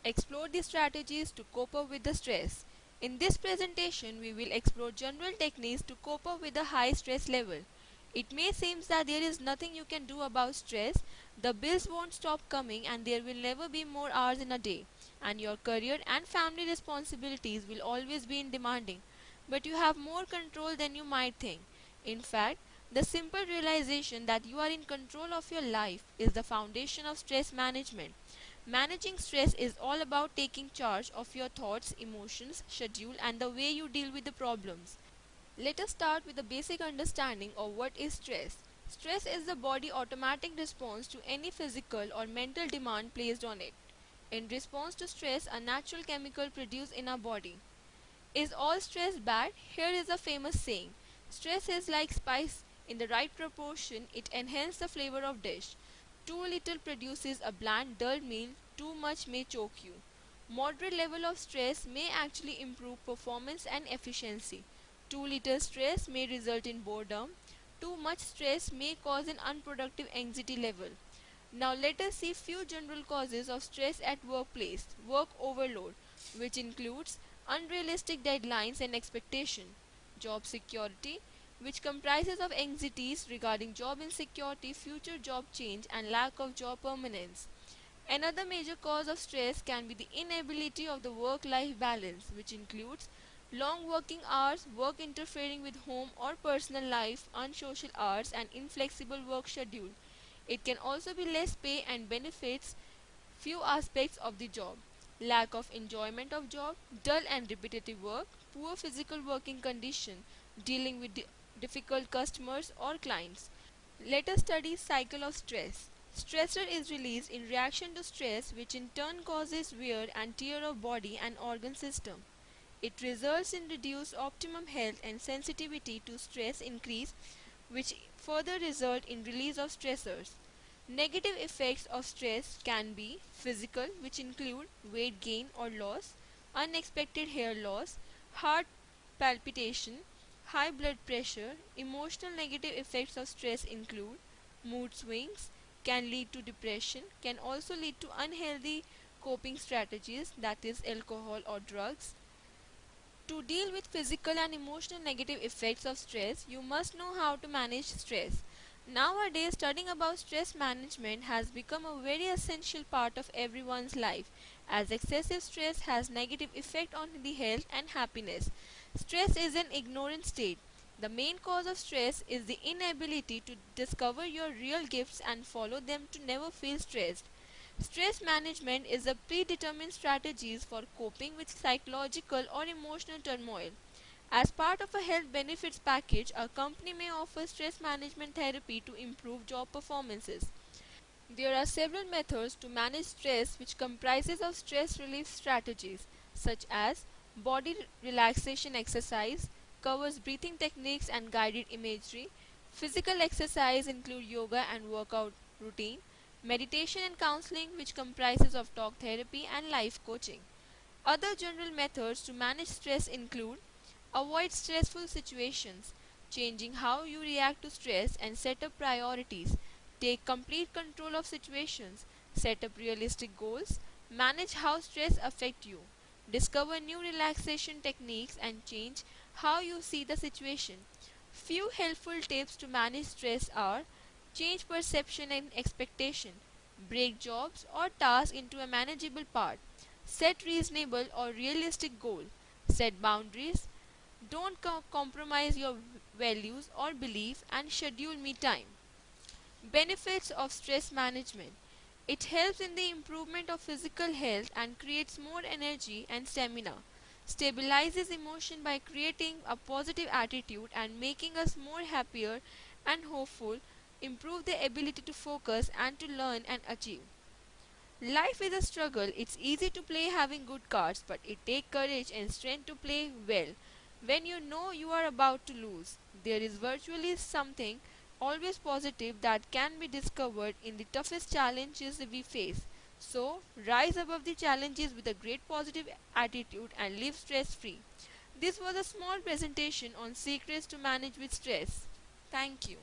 Explore the strategies to cope up with the stress. In this presentation, we will explore general techniques to cope up with a high stress level. It may seem that there is nothing you can do about stress, the bills won't stop coming, and there will never be more hours in a day, and your career and family responsibilities will always be in demanding. But you have more control than you might think. In fact, the simple realization that you are in control of your life is the foundation of stress management. Managing stress is all about taking charge of your thoughts, emotions, schedule, and the way you deal with the problems. Let us start with a basic understanding of what is stress. Stress is the body automatic response to any physical or mental demand placed on it. In response to stress, a natural chemical produced in our body. Is all stress bad? Here is a famous saying. Stress is like spice. In the right proportion, it enhances the flavor of dish. Too little produces a bland, dull meal. Too much may choke you. Moderate level of stress may actually improve performance and efficiency. Too little stress may result in boredom. Too much stress may cause an unproductive anxiety level. Now let us see few general causes of stress at workplace. Work overload, which includes unrealistic deadlines and expectation. Job security, which comprises of anxieties regarding job insecurity, future job change, and lack of job permanence. Another major cause of stress can be the inability of the work-life balance, which includes long working hours, work interfering with home or personal life, unsocial hours, and inflexible work schedule. It can also be less pay and benefits, few aspects of the job, lack of enjoyment of job, dull and repetitive work, poor physical working condition, dealing with difficult customers or clients. Let us study cycle of stress. Stressor is released in reaction to stress, which in turn causes wear and tear of body and organ system. It results in reduced optimum health and sensitivity to stress increase, which further result in release of stressors. Negative effects of stress can be physical, which include weight gain or loss, unexpected hair loss, heart palpitation, high blood pressure. Emotional negative effects of stress include mood swings, can lead to depression, can also lead to unhealthy coping strategies, that is, alcohol or drugs. To deal with physical and emotional negative effects of stress, you must know how to manage stress. Nowadays, studying about stress management has become a very essential part of everyone's life, as excessive stress has negative effect on the health and happiness. Stress is an ignorant state. The main cause of stress is the inability to discover your real gifts and follow them to never feel stressed. Stress management is a predetermined strategies for coping with psychological or emotional turmoil. As part of a health benefits package, a company may offer stress management therapy to improve job performances. There are several methods to manage stress which comprises of stress relief strategies such as body relaxation exercise, covers breathing techniques and guided imagery. Physical exercise include yoga and workout routine. Meditation and counseling which comprises of talk therapy and life coaching. Other general methods to manage stress include avoid stressful situations, changing how you react to stress and set up priorities, take complete control of situations, set up realistic goals, manage how stress affects you, discover new relaxation techniques and change how you see the situation. Few helpful tips to manage stress are change perception and expectation, break jobs or tasks into a manageable part, set reasonable or realistic goal, set boundaries, don't compromise your values or belief and schedule me time. Benefits of stress management. It helps in the improvement of physical health and creates more energy and stamina. Stabilizes emotion by creating a positive attitude and making us more happier and hopeful. Improve the ability to focus and to learn and achieve. Life is a struggle. It's easy to play having good cards, but it takes courage and strength to play well. When you know you are about to lose, there is virtually something always positive that can be discovered in the toughest challenges we face. So, rise above the challenges with a great positive attitude and live stress free. This was a small presentation on secrets to manage with stress. Thank you.